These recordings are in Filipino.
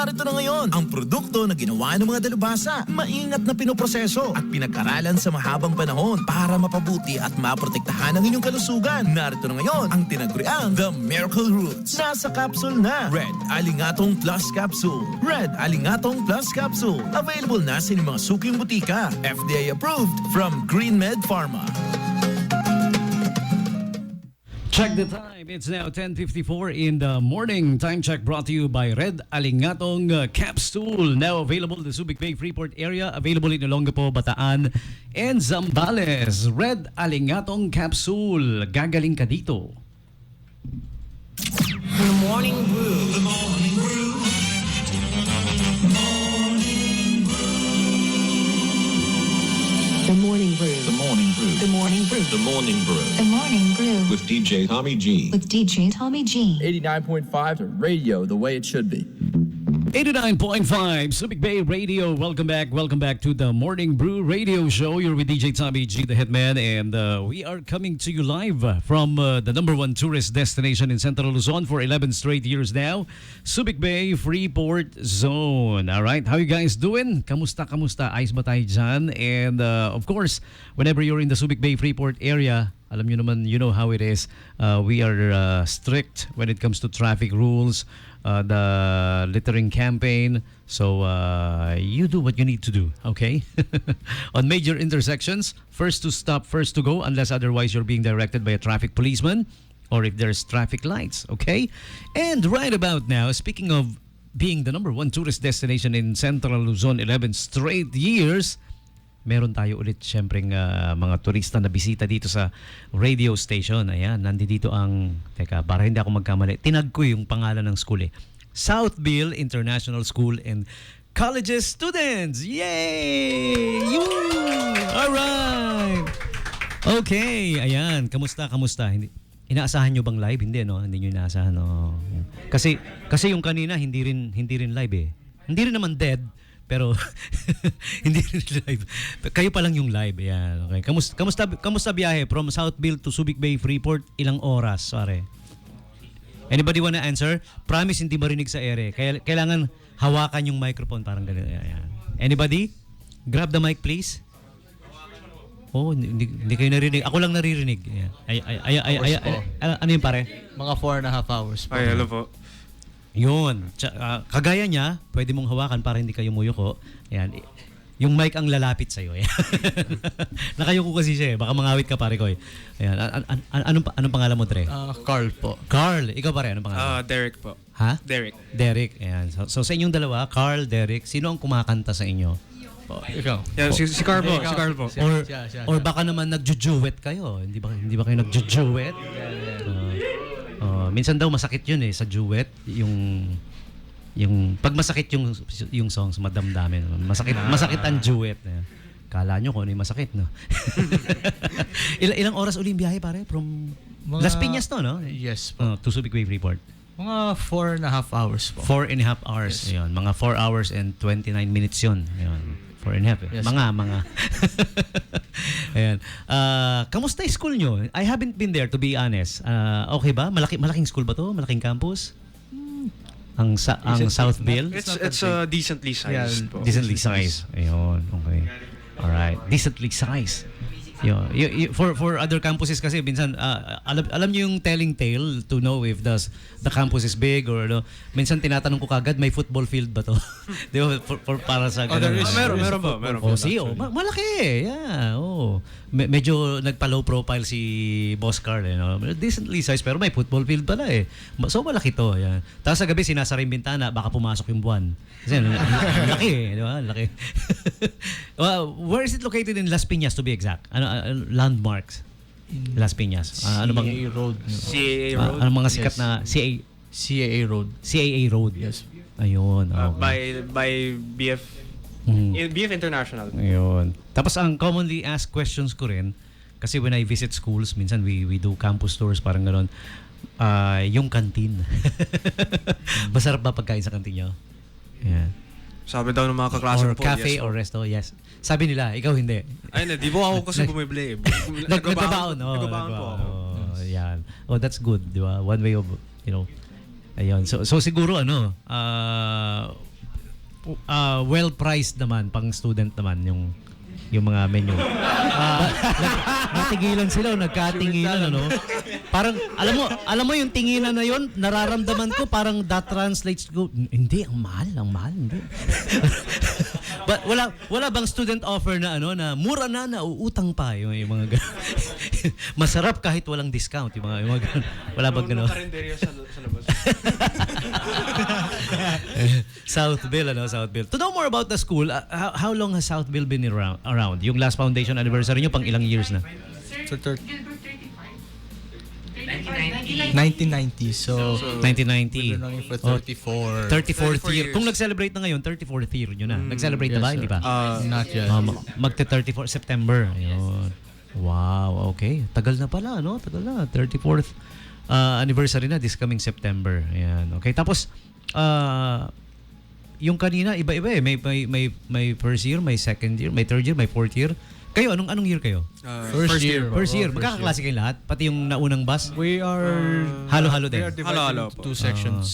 Narito na ngayon ang produkto na ginawa ng mga dalubhasa. Maingat na pinoproseso at pinag-aralan sa mahabang panahon para mapabuti at maprotektahan ang inyong kalusugan. Narito na ngayon ang tinaguriang The Miracle Roots. Nasa capsule na. Red Alingatong Plus Capsule. Red Alingatong Plus Capsule. Available na sa inyong mga suking butika. FDA approved from GreenMed Pharma. Check the time. It's now 10:54 in the morning. Time check brought to you by Red Alingatong Capsule. Now available in the Subic Bay Freeport area. Available in Olongapo, Bataan, and Zambales. Red Alingatong Capsule. Gagaling ka dito. The Morning Brew. The Morning Brew. The Morning Brew. The Morning Brew. The Morning Brew. The Morning Brew. The Morning Brew. With DJ Tommy G. With DJ Tommy G. 89.5 radio, the way it should be. 89.5 Subic Bay Radio. Welcome back to the Morning Brew Radio Show. You're with DJ Tommy G, the Hitman, and we are coming to you live from the #1 tourist destination in Central Luzon for 11 straight years now, Subic Bay Freeport Zone. All right, how you guys doing? Kamusta? Ayos ba tayo dyan? And of course, whenever you're in the Subic Bay Freeport area, alam nyo naman, you know how it is. We are strict when it comes to traffic rules, the littering campaign. So you do what you need to do, okay? On major intersections, first to stop, first to go, unless otherwise you're being directed by a traffic policeman or if there's traffic lights, okay? And right about now, speaking of being the #1 tourist destination in Central Luzon 11 straight years, meron tayo ulit syempreng mga turista na bisita dito sa radio station. Ayan, nandito ang, teka, para hindi ako magkamali, tinag ko yung pangalan ng school eh. Southville International School and Colleges Students! Yay! Alright! Okay, ayan. Kamusta? Inaasahan nyo bang live? Hindi, no? Hindi nyo inaasahan, no? Kasi yung kanina, hindi rin live eh. Hindi rin naman dead. Pero hindi rin live. Kayo pa lang yung live. Ayan, okay. Kamusta biyahe from Southville to Subic Bay Freeport? Ilang oras, pare? Anybody wanna answer? Promise hindi marinig sa ere. Kailangan hawakan yung microphone parang ganito. Ayan. Anybody? Grab the mic please. Oh, hindi kayo narinig. Ako lang naririnig. Ayan. Ano yung pare? Mga 4.5 hours. Ay, hello po. Yun. Kagaya niya, pwede mong hawakan para hindi kayo muyuko. Ayan. Yung mic ang lalapit sa'yo. Nakayuko kasi siya eh. Baka mangawit ka pare ko eh. Ayan. Anong pangalan mo, Tre? Carl po. Carl. Ikaw pare, anong pangalan? Derek po. Ha? Derek. Ayan. So sa inyong dalawa, Carl, Derek, sino ang kumakanta sa inyo? Ikaw. Yeah, si Carl po. Si Carl po. Siya. Or baka naman nagjujuwet kayo. Hindi ba kayo nagjujuwet? Minsan daw masakit yun eh sa duet, yung pag masakit yung songs madamdamin. Masakit ang duet. Kala nyo kung ano yung masakit, no? Ilang oras uli yung biyahe pare from Las Piñas to, no? Yes po. To Subic Bay Freeport. Mga 4.5 hours po. 4.5 hours. Yes. Ayun, mga 4 hours and 29 minutes yun. Ayun. 4.5 eh. Yes. Mga. Ayan. Kamusta yung school nyo? I haven't been there to be honest. Okay ba? Malaking school ba to? Malaking campus? Ang Southville? It's decently sized po. Decently sized. Ayun. Okay. Alright. Decently sized. For other campuses kasi minsan alam niyo yung telling tale to know if the campus is big or minsan tinatanong ko kagad may football field ba to? Di ba for para sa Meron po. Malaki. Yeah. Medyo nagpa-low profile si Boss Carl decently sized pero may football field pala eh. So malaki to. Yan. Tapos sa gabi sinasara yung bintana baka pumasok yung buwan. Kasi laki eh, di ba? Laki. Where is it located in Las Piñas to be exact? Landmarks? Las Piñas. Ano bang CAA Road. CAA Road. Ano mga sikat na CAA Road. CAA Road. Yes. Ayun. Okay. By BF BF International. Ayun. Tapos ang commonly asked questions ko rin kasi when I visit schools, minsan we do campus tours parang gano'n. Yung canteen. Masarap ba pagkain sa canteen nyo? Yeah. Sabi daw ng mga kaklase Or ko po. cafe yes, or resto, yes. Sabi nila, ikaw hindi. Ay, di po ako kasi bumibili. Nagbabaon. Nagbabaon po ako. Yan. Oh, that's good, di ba? One way of, ayun. So siguro well-priced naman, pang student naman yung mga menu. Natigilan sila, nagkatingilan, ano? Parang, alam mo yung tinginan na yun, nararamdaman ko, parang that translates to, hindi, ang mahal, hindi. But wala bang student offer na na mura na, nauutang pa, yung mga ganun. Masarap kahit walang discount, yung mga ganun. Wala bang ganun? Karinderya sa labas. Southville. To know more about the school, how long has Southville been around? Yung last foundation anniversary nyo, pang ilang years na? So, 1990. So 1990. we've been running for Oh, 34. 34th 34 year. years. Kung nag-celebrate na ngayon, 34th year nyo na. Nag-celebrate na Yes, ba? sir. Hindi pa? Not yet. Magte-34 September. Ayun. Wow, okay. Tagal na pala, no? Tagal na. 34th anniversary na this coming September. Ayan. Okay. Tapos, yung kanina, iba-iba eh. May first year, may second year, may third year, may fourth year. Kayo, anong year kayo? First year. First year. Magkakaklase kayo lahat? Pati yung naunang bus? We are Halo-halo we din. are divided Halo-halo into po. 2 sections.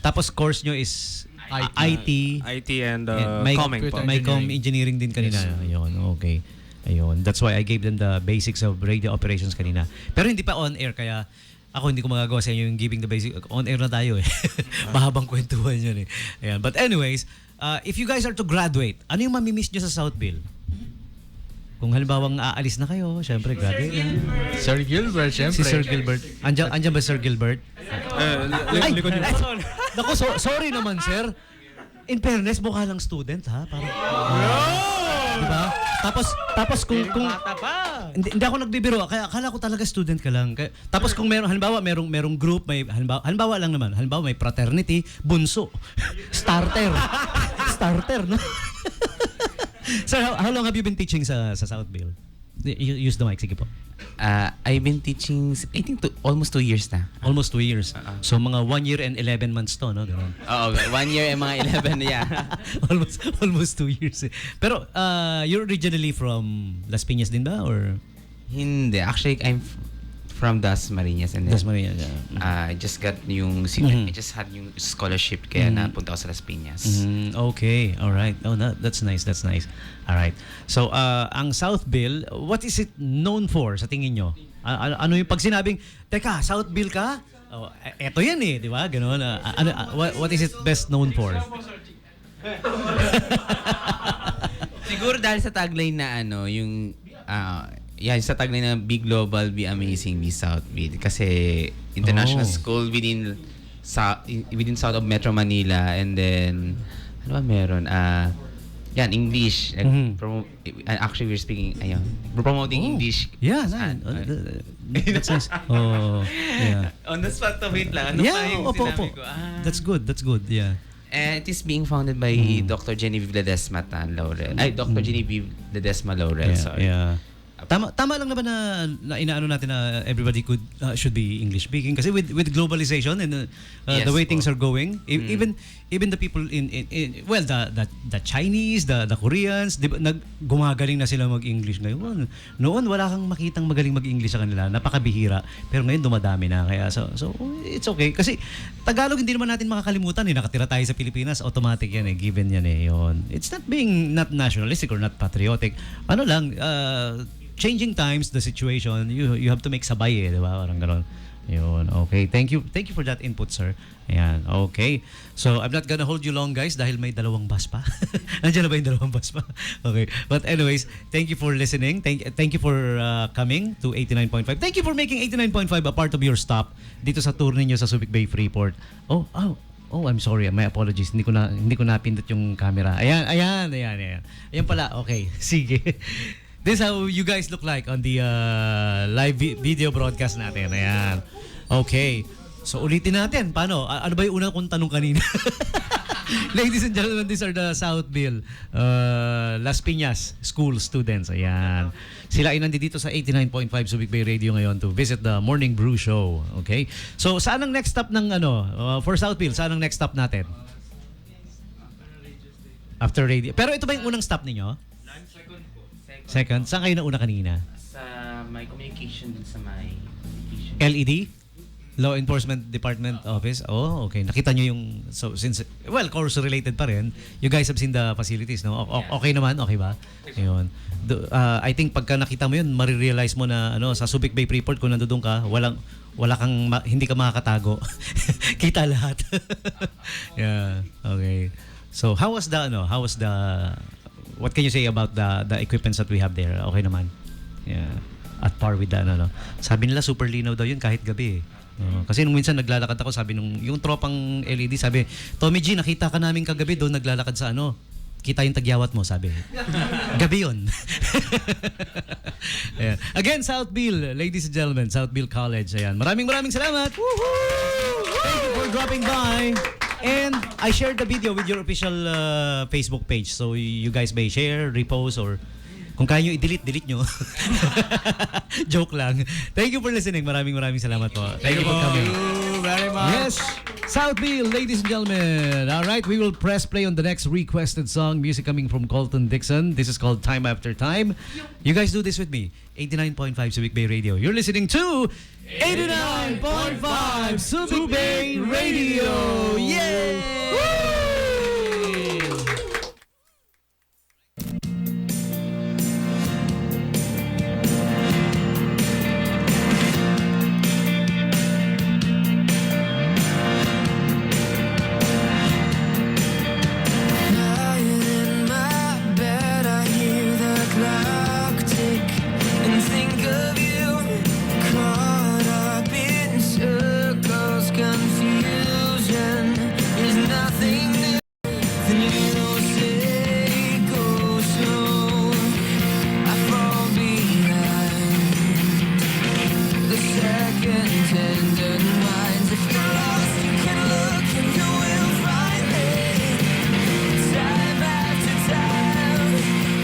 Tapos course nyo is IT, IT and may comming po. may engineering din kanina. Ayun, okay. Ayun. That's why I gave them the basics of radio operations kanina. Pero hindi pa on air, kaya ako hindi ko magagawa sa inyo yung giving the basic. On air na tayo eh. Mahabang kwentuhan yun eh. Ayan. But anyways, if you guys are to graduate, ano yung mamimiss nyo sa Southville? Kung halimbawang aalis na kayo, syempre graduate na. Sir Gilbert, syempre. Si Sir Gilbert. Andiyan ba Sir Gilbert? Likod niyo. Naku, sorry naman, sir. In fairness, mukha lang student, ha? Parang, diba? Tapos kung hindi ako nagbibiro, kaya akala ko talaga student ka lang. Tapos kung meron halimbawa merong group, may halimbawa lang naman, halimbawa may fraternity, bunso, starter, no? Sir, how long have you been teaching sa Southville? Use the mic, sige po. I've been teaching, I think, almost 2 years na. Almost 2 years. So mga 1 year and 11 months to, no? Ganun. Oo, 1 year and mga 11, yeah. almost 2 years. Pero you're originally from Las Piñas din ba? Or Hindi. Actually, I'm from Dasmariñas. And then, Dasmariñas? I just got yung, I just had yung scholarship kaya napunta ako sa Las Piñas. Okay, all right. Oh, that's nice. All right. So, ang Southville, what is it known for sa tingin nyo? Ano yung pag sinabing, teka, Southville ka? Oh, eto yan eh, di ba? Ganon. What is it best known for? Siguro dahil sa tagline na yung sa tagline na Be Global, Be Amazing, Be Southville. Kasi international school within south of Metro Manila, and then ano ba meron? English. Actually, we're speaking, we're promoting English. Yeah, that's nice. Oh, yeah. On the spot, wait lang. Ano pa yung opo. sinabi ko? That's good, yeah. And it is being founded by Dr. Genevieve Ledesma Laurel. Dr. Genevieve Ledesma Laurel, sorry. Yeah. Tama lang naman na inaano natin na everybody should be English speaking kasi with globalization and Yes, the way po. things are going, even the people in the Chinese, the Koreans, di ba, gumagaling na sila mag-English ngayon. Noon wala kang makitang magaling mag-English sa kanila, napakabihira. Pero ngayon dumadami na, kaya so it's okay kasi Tagalog hindi naman natin makakalimutan eh. Nakatira tayo sa Pilipinas, automatic yan eh, given yan eh. Yun. It's not being not nationalistic or not patriotic. Ano lang, changing times, the situation, you have to make sabay eh, di ba? Parang gano'n. Yun, okay. Thank you for that input, sir. Ayan, okay. So, I'm not gonna hold you long, guys, dahil may dalawang bus pa. Nandiyan na ba yung dalawang bus pa? Okay. But anyways, thank you for listening. Thank you for coming to 89.5. Thank you for making 89.5 a part of your stop dito sa tour ninyo sa Subic Bay Freeport. Oh, I'm sorry. My apologies. Hindi ko napindot yung camera. Ayan pala. Okay. Sige. This is how you guys look like on the live video broadcast natin. Ayan. Okay. So ulitin natin. Paano? Ano ba yung una kong tanong kanina? Ladies and gentlemen, these are the Southville Las Piñas school students. Ayan. Sila ay nandito sa 89.5 Subic Bay Radio ngayon to visit the Morning Brew Show. Okay? So saan ang next stop ng for Southville? Saan ang next stop natin? After radio. Pero ito ba yung unang stop ninyo? Second? Saan kayo nauna kanina? Sa my communication din sa my communication. LED? Law Enforcement Department Office. Oh, okay. Nakita nyo yung, so since, well, course related pa rin, you guys have seen the facilities, no? Okay naman, okay ba? Yun. I think pagka nakita mo yun, marirealize mo na ano, sa Subic Bay Freeport, kung nandoon ka, hindi ka makakatago. Kita lahat. Yeah, okay. So, what can you say about the equipments that we have there? Okay naman. Yeah. At par with the ano. Sabi nila super linaw daw yun kahit gabi. Kasi nung minsan naglalakad ako, sabi yung tropang LED, sabi, Tommy G, nakita ka namin kagabi doon naglalakad sa ano. Kita yung tagyawat mo, sabi. Gabi yun. Ayan. Again, Southville, ladies and gentlemen, Southville College. Ayan. Maraming salamat. Woohoo! Thank you for dropping by. And I shared the video with your official Facebook page. So you guys may share, repost, or kung kaya nyo i-delete nyo. Joke lang. Thank you for listening. Maraming salamat po. Thank you for coming. Very much. Yes, Southville, ladies and gentlemen. All right, we will press play on the next requested song. Music coming from Colton Dixon. This is called Time After Time. You guys do this with me. 89.5 Subic Bay Radio. You're listening to 89.5 Subic Bay Radio. Yay! Confusion is nothing new.